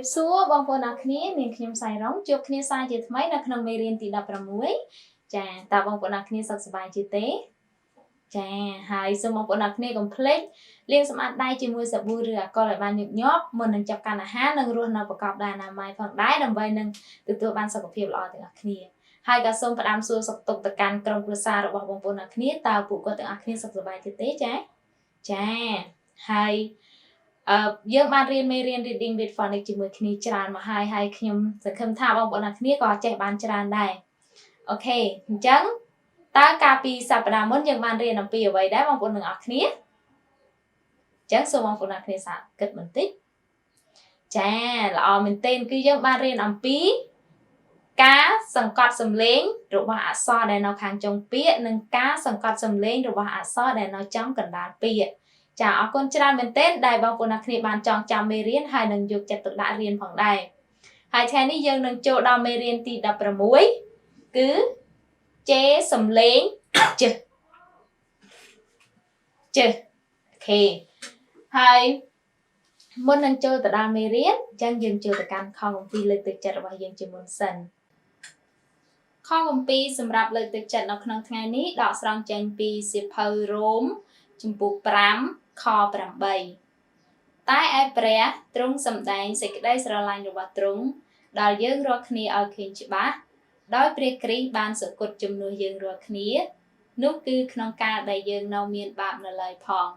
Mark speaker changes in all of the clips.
Speaker 1: Rip xua bong po na khnia nên khniam sai rong chup khnia saiជាថ្មីនៅក្នុងមេរៀនទី16ចាតើបងប្អូនអ្នកគ្នាសុខសប្បាយជាទេចាហើយសូមបងប្អូនអ្នកគ្នាកុំភ្លេចលាងសម្អាតដៃជាមួយសាប៊ូឬអាល់កុលឲ្យបានញឹកញាប់មុននឹងចាប់កាន់អាហារនិងរស់នៅប្រកបដោយអនាម័យផងដែរដើម្បីនឹងទទួលបានសុខភាពល្អទាំងអស់គ្នាហើយក៏សូមផ្ដាំសួរសុខទុក្ខទៅកាន់ក្រុមគ្រួសាររបស់បងប្អូនអ្នកគ្នាតើពួកគាត់ទាំងអស់គ្នាសុខសប្បាយទេចាហើយយើងបានរៀនមេរៀន reading with phonics ជាមួយគ្នាច្រើនមកហើយខ្ញុំសង្ឃឹមថាបងប្អូនអ្នកគ្នាក៏ចេះបានច្រើនដែរអូខេអញ្ចឹងតើកាលពីសប្តាហ៍មុនយើងបានរៀនអំពីអ្វីដែរបងប្អូនទាំងអស់គ្នាអញ្ចឹងសូមបងប្អូនអ្នកគ្នាសាកគិតបន្តិចចាល្អមែនទែនគឺយើងបានរៀនអំពីការសង្កត់សំឡេងរបស់អក្សរដែលនៅខាងចុងពាក្យនិងការសង្កត់សំឡេងរបស់អក្សរដែលនៅចំកណ្ដាលពាក្យចាអរគុណច្រើនមែនទែនដែលបងប្អូនអ្នកគ្នាបានចងចាំមេរៀនហើយនឹងយកចិត្តទុកដាក់រៀនផងដែរហើយថ្ងៃនេះយើងនឹងចូលដល់មេរៀនទី16គឺជេសំឡេងជើអូខេហើយមុននឹងចូលទៅដល់មេរៀនអញ្ចឹងយើងចូលទៅកាន់ខគម្ពីរលើកទឹកចិត្តរបស់យើងជាមុនសិនខគម្ពីរសម្រាប់លើកទឹកចិត្តនៅក្នុងថ្ងៃនេះដកស្រង់ចេញពីសៀវភៅរ៉ូមជំពូក5ខ8តែឯព្រះទ្រង់សម្ដែងសេចក្តីស្រឡាញ់របស់ទ្រង់ដល់យើងរាល់គ្នាឲ្យឃើញច្បាស់ដោយព្រះគ្រីស្ទបានសគត់ជំនួសយើងរាល់គ្នានោះគឺក្នុងការដែលយើងនៅមានបាបនៅឡើយផង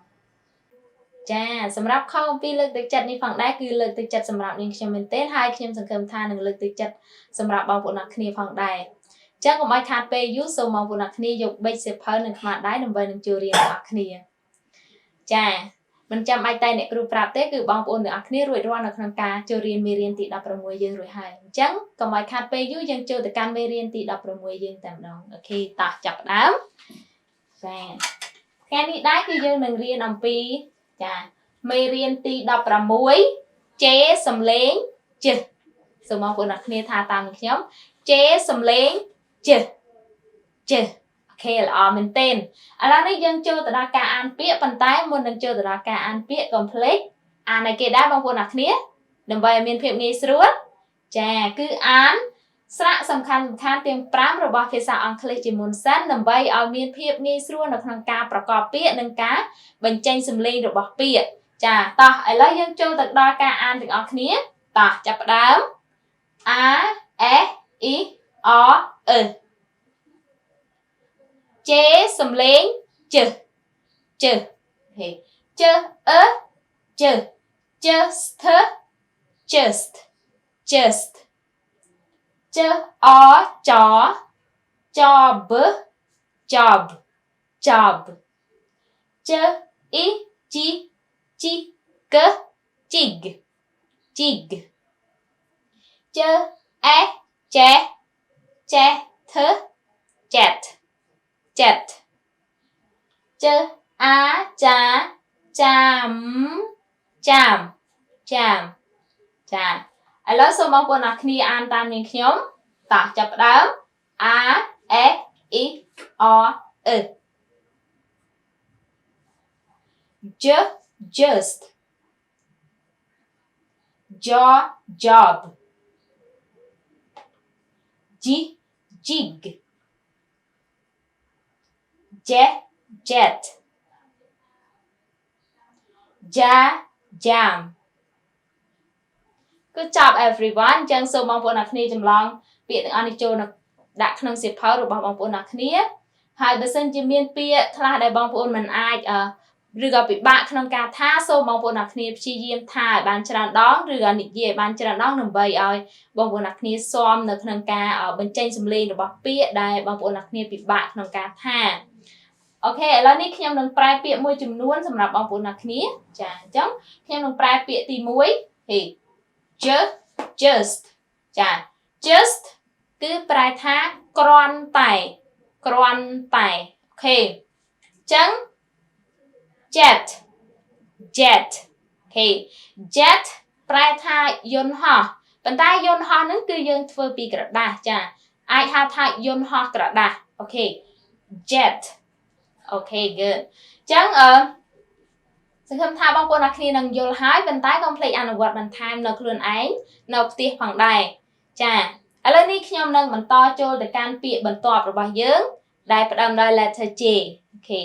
Speaker 1: ចាសម្រាប់ខអំពីលើកទឹកចិត្តនេះផងដែរគឺលើកទឹកចិត្តសម្រាប់នាងខ្ញុំមែនទេហើយខ្ញុំសង្ឃឹមថានឹងលើកទឹកចិត្តសម្រាប់បងប្អូនអ្នកគ្នាផងដែរអញ្ចឹងកុំឲ្យខាតពេលយូរសូមបងប្អូនអ្នកគ្នាយកប៊ិចសៀវភៅនិងខ្មាស់ដៃដើម្បីនឹងចូលរៀនទាំងអស់គ្នាចាមិនចាំបាច់តែអ្នកគ្រូប្រាប់ទេគឺបងប្អូនទាំងអស់គ្នារួចរាល់នៅក្នុងការចូលរៀនមេរៀនទី16យើងរួចហើយអញ្ចឹងកុំឲ្យខាតពេលយូរយើងចូលទៅកាន់មេរៀនទី16យើងតែម្ដងអូខេតោះចាប់ផ្ដើមចាថ្ងៃនេះដែរគឺយើងនឹងរៀនអំពីចាមេរៀនទី16ជេសំឡេងជើសូមបងប្អូនអ្នកគ្នាថាតាមខ្ញុំជេសំឡេងជើអូខេល្អមែនទែនឥឡូវនេះយើងចូលទៅដល់ការអានពាក្យប៉ុន្តែមុននឹងចូលទៅដល់ការអានពាក្យកុំភ្លេចអានឲ្យគេដែរបងប្អូនអ្នកគ្នាដើម្បីឲ្យមានភាពងាយស្រួលចាគឺអានស្រៈសំខាន់ទាំង5របស់ភាសាអង់គ្លេសជាមុនសិនដើម្បីឲ្យមានភាពងាយស្រួលនៅក្នុងការប្រកបពាក្យនិងការបញ្ចេញសំឡេងរបស់ពាក្យចាតោះឥឡូវយើងចូលទៅដល់ការអានទាំងអស់គ្នាតោះចាប់ផ្ដើម A S I O E ជេសំឡេងជើហេជើជើ just just ch o job ch i chi k chig ch e che th chat ch a cha cham ចាឥឡូវសូមបងប្អូនអ្នកគ្នាអានតាមនាងខ្ញុំតោះចាប់ផ្ដើម A S I O E just job jig jet jam Good job everyone ចឹងសូមបងប្អូនអ្នកគ្នាចម្លងពាក្យទាំងអស់នេះចូលដាក់ក្នុងសៀវភៅរបស់បងប្អូនអ្នកគ្នាហើយបើសិនជាមានពាក្យខ្លះដែលបងប្អូនមិនអាចឬក៏ពិបាកក្នុងការថាសូមបងប្អូនអ្នកគ្នាព្យាយាមថាឲ្យបានច្រើនដងឬក៏និយាយឲ្យបានច្រើនដងដើម្បីឲ្យបងប្អូនអ្នកគ្នាស៊ាំនៅក្នុងការបញ្ចេញសំឡេងរបស់ពាក្យដែលបងប្អូនអ្នកគ្នាពិបាកក្នុងការថាអូខេឥឡូវនេះខ្ញុំនឹងប្រែពាក្យមួយចំនួនសម្រាប់បងប្អូនអ្នកគ្នាចាអញ្ចឹងខ្ញុំនឹងប្រែពាក្យទី1ហេjust ចា just គឺប្រែថាគ្រាន់តែអូខេអញ្ចឹង jet អូខេ jet ប្រែថាយន្តហោះប៉ុន្តែយន្តហោះហ្នឹងគឺយើងធ្វើពីក្រដាសចាអាចហៅថាយន្តហោះក្រដាសអូខេ jet អូខេ good អញ្ចឹង សង្ឃឹមថាបងប្អូនអ្នកគ្នានឹងយល់ហើយប៉ុន្តែកុំភ្លេចអនុវត្តបន្ថែមនៅខ្លួនឯងនៅផ្ទះផងដែរចាឥឡូវនេះខ្ញុំនឹងបន្តចូលទៅកាន់ពាក្យបន្ទាប់របស់យើងដែលផ្ដើមដោយ letter J អូខេ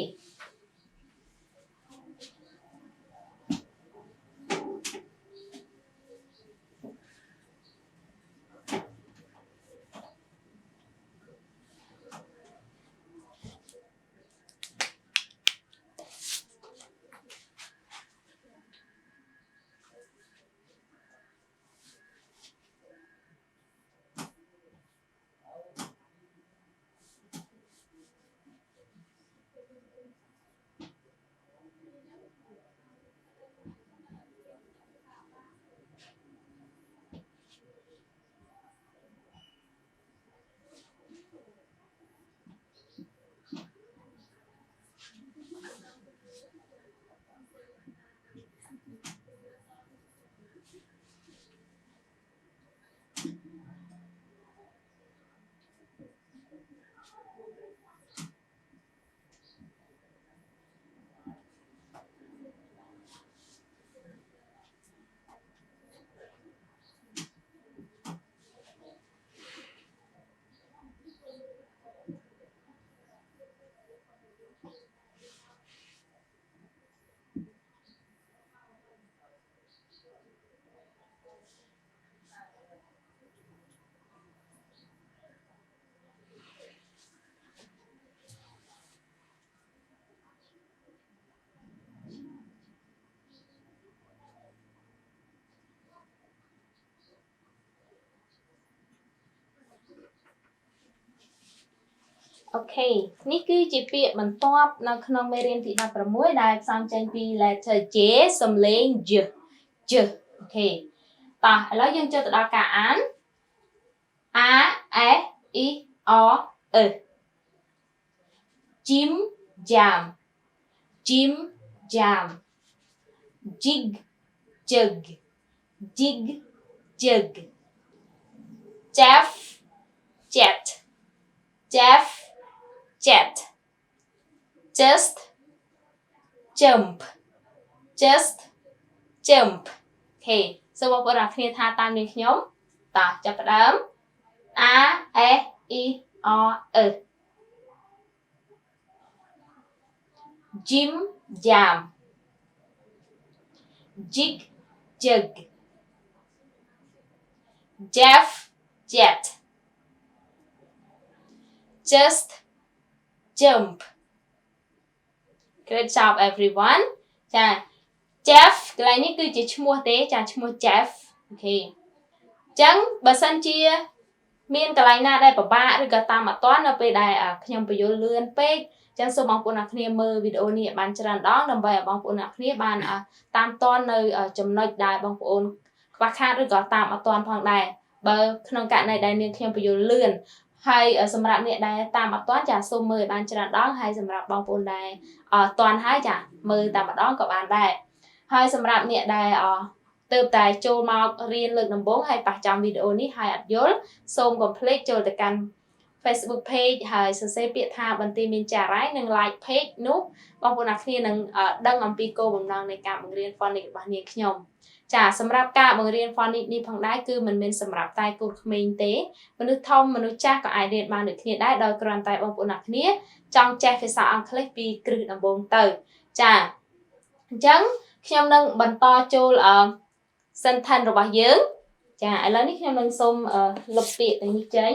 Speaker 1: អូខេនេះគឺជាពាក្យបន្ទាប់នៅក្នុងមេរៀនទី16ដែលផ្សំចេញពី letter J សំឡេង J អូខេតោះឥឡូវយើងចូលទៅដល់ការអាន A E I O E Jim jam Jim jam Jig jug Jig jug Jeff jet Jeff jet just jump just jump អូខេសូមបងប្អូនអ្នកគ្នាថាតាមនាងខ្ញុំតោះចាប់ផ្ដើម A E I O E Jim jam Jig jug Jeff jet just jump Great job everyone ចា Jeff កន្លែងនេះគឺជាឈ្មោះទេចាឈ្មោះ Jeff អូខេអញ្ចឹងបើសិនជាមានកន្លែងណាដែលពិបាកឬក៏តាមអត់ទាន់នៅពេលដែលខ្ញុំបញ្យល់លឿនពេកអញ្ចឹងសូមបងប្អូនអ្នកគ្នាមើលវីដេអូនេះឲ្យបានច្រើនដងដើម្បីឲ្យបងប្អូនអ្នកគ្នាបានតាមទាន់នៅចំណុចដែលបងប្អូនខ្វះខាតឬក៏តាមអត់ទាន់ផងដែរបើក្នុងករណីដែលនាងខ្ញុំបញ្យល់លឿនហើយសម្រាប់អ្នកដែលតាមអត់ទាន់ចាសូមមើលឲ្យបានច្រើនដងហើយសម្រាប់បងប្អូនដែលទាន់ហើយចាមើលតែម្ដងក៏បានដែរហើយសម្រាប់អ្នកដែលទើបតែចូលមករៀនលើកដំបូងហើយប៉ះចំវីដេអូនេះហើយអត់យល់សូមកុំភ្លេចចូលទៅកាន់ Facebook page ហើយសរសេរពាក្យថាបន្ទាយមានចារ៉ៃនិង like page នោះបងប្អូនអ្នកគ្នានឹងដឹងអំពីគោលបំណងនៃការបង្រៀន phonics របស់នាងខ្ញុំចាសម្រាប់ការបង្រៀន phonics នេះផងដែរគឺមិនមែនសម្រាប់តែកូនក្មេងទេមនុស្សធំមនុស្សចាស់ក៏អាចរៀនបានដូចគ្នាដែរដោយគ្រាន់តែបងប្អូនអ្នកគ្នាចង់ចេះភាសាអង់គ្លេសពីគ្រឹះដំបូងទៅចាអញ្ចឹងខ្ញុំនឹងបន្តចូល sentence របស់យើងចាឥឡូវនេះខ្ញុំនឹងសូមលុបពាក្យទាំងនេះចេញ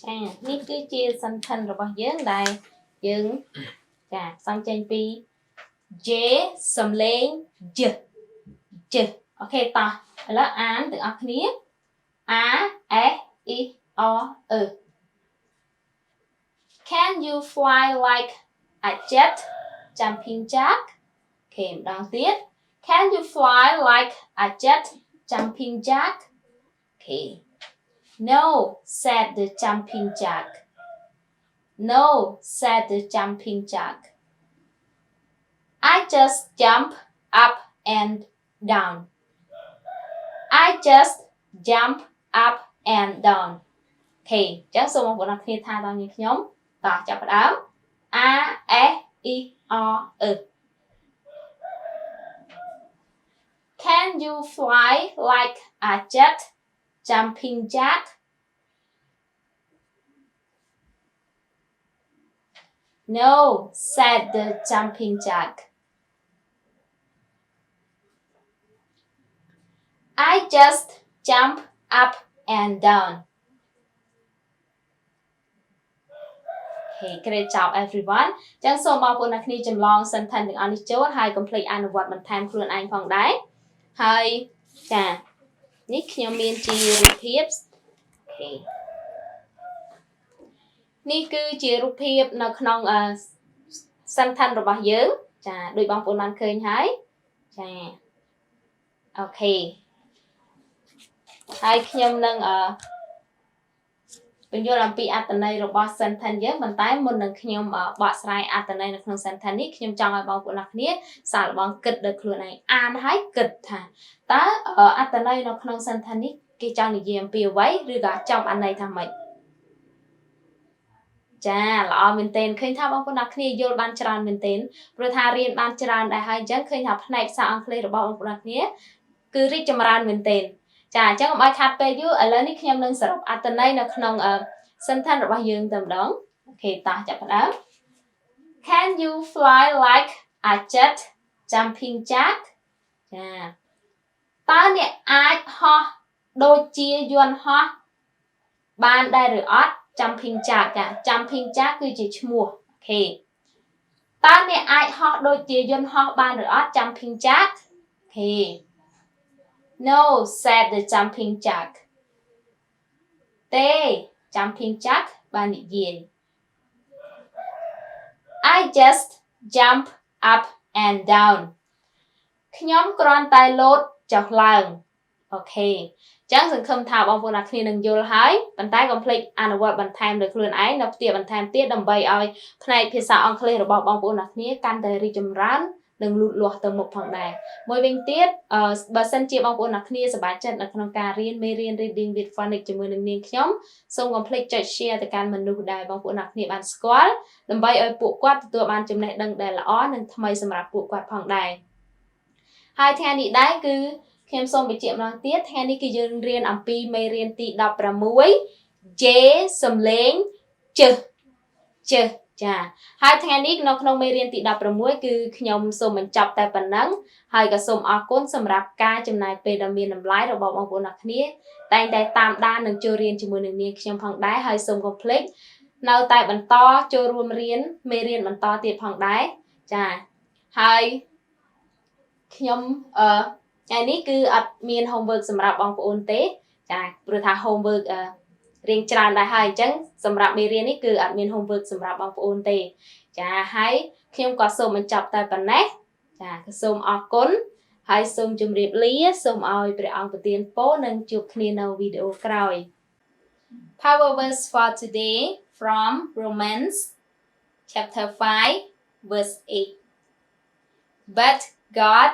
Speaker 1: ចានេះគឺជា sentence របស់យើងដែលយើងចាផ្សំចេញពី J សំឡេង J អូខេតោះឥឡូវអានទាំងអស់គ្នា A S I O E Can you fly like a jet jumping jack អូខេម្ដងទៀត Can you fly like a jet jumping jack អូខេ No said the jumping jack No said the jumping jack I just jump up and down I just jump up and down អូខេអញ្ចឹងសូមបងប្អូនអ្នកគ្នាថាតាមនេះខ្ញុំតោះចាប់ផ្ដើម A S I O E Can you fly like a jet jumping jack No said the jumping jack I just jump up and down Okay, great job everyone អញ្ចឹងសូមបងប្អូនអ្នកគ្នាចម្លង sentence ទាំងអស់នេះចូលហើយកុំភ្លេចអនុវត្តបន្ថែមខ្លួនឯងផងដែរហើយចានេះខ្ញុំមានជារូបភាពអូខេនេះគឺជារូបភាពនៅក្នុងsentence របស់យើងចាដូចបងប្អូនបានឃើញហើយចាអូខេហើយខ្ញុំនឹងបញ្យល់អំពីអត្ថន័យរបស់ sentence យើងប៉ុន្តែមុននឹងខ្ញុំបកស្រាយអត្ថន័យនៅក្នុង sentence នេះខ្ញុំចង់ឲ្យបងប្អូនអ្នកគ្នាសាកល្បងគិតដោយខ្លួនឯងអានហើយគិតថាតើអត្ថន័យនៅក្នុង sentence នេះគេចង់និយាយអំពីអ្វីឬក៏ចំអត្ថន័យថាម៉េចចាល្អមែនទែនឃើញថាបងប្អូនអ្នកគ្នាយល់បានច្រើនមែនទែនព្រោះថារៀនបានច្រើនដែរហើយអញ្ចឹងឃើញថាផ្នែកភាសាអង់គ្លេសរបស់បងប្អូនអ្នកគ្នាគឺរីកចម្រើនមែនទែនចាអញ្ចឹងកុំឲ្យខាត់ពេលយូរឥឡូវនេះខ្ញុំនឹងសរុបអត្ថន័យនៅក្នុងsentence របស់យើងតែម្ដងអូខេតោះចាប់ផ្ដើម Can you fly like a jet jumping jack ចាតើអ្នកអាចហោះដូចជាយន្តហោះបានដែរឬអត់ jumping jack ចា jumping jack គឺជាឈ្មោះអូខេតើអ្នកអាចហោះដូចជាយន្តហោះបានឬអត់ jumping jack អូខេNo said the jumping jack ទេ jumping jack បាននិយាយ I just jump up and down ខ្ញុំគ្រាន់តែលោតចុះឡើងអូខេអញ្ចឹងសង្ឃឹមថាបងប្អូនអ្នកគ្នានឹងយល់ហើយប៉ុន្តែកុំភ្លេចអនុវត្តបន្ថែមដោយខ្លួនឯងនៅផ្ទះបន្ថែមទៀតដើម្បីឲ្យផ្នែកភាសាអង់គ្លេសរបស់បងប្អូនអ្នកគ្នាកាន់តែរីកចម្រើននិងលូតលាស់ទៅមុខផងដែរមួយវិញទៀតបើសិនជាបងប្អូនអ្នកគ្នាសប្បាយចិត្តនៅក្នុងការរៀនមេរៀន Reading with Phonics ជាមួយនឹងនាងខ្ញុំសូមកុំភ្លេចចុច Share ទៅកាន់មនុស្សដែលបងប្អូនអ្នកគ្នាបានស្គាល់ដើម្បីឲ្យពួកគាត់ទទួលបានចំណេះដឹងដែលល្អនិងថ្មីសម្រាប់ពួកគាត់ផងដែរហើយថ្ងៃនេះដែរគឺខ្ញុំសូមបញ្ជាក់ម្ដងទៀតថ្ងៃនេះគឺយើងរៀនអំពីមេរៀនទី16 J សំឡេងជើចាហើយថ្ងៃនេះនៅក្នុងមេរៀនទី16គឺខ្ញុំសូមបញ្ចប់តែប៉ុណ្ណឹងហើយក៏សូមអរគុណសម្រាប់ការចំណាយពេលដ៏មានតម្លៃរបស់បងប្អូនអ្នកគ្នាតែងតែតាមដាននិងចូលរៀនជាមួយនឹងនាងខ្ញុំផងដែរហើយសូមកុំភ្លេចនៅតែបន្តចូលរួមរៀនមេរៀនបន្តទៀតផងដែរចាហើយខ្ញុំថ្ងៃនេះគឺអត់មាន homework សម្រាប់បងប្អូនទេចាព្រោះថា homework រៀងច្រើនដែរហើយអញ្ចឹងសម្រាប់មេរៀននេះគឺអត់មាន homework សម្រាប់បងប្អូនទេចាហើយខ្ញុំក៏សូមបញ្ចប់តែប៉ុណ្ណេះចាក៏សូមអរគុណហើយសូមជម្រាបលាសូមឲ្យព្រះអង្គប្រទានពរនិងជួបគ្នានៅវីដេអូក្រោយ Power verse for today from Romans chapter 5 verse 8 But God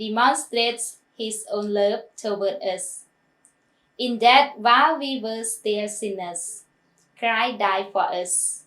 Speaker 1: demonstrates his own love toward us in that while we were still sinners, Christ died for us.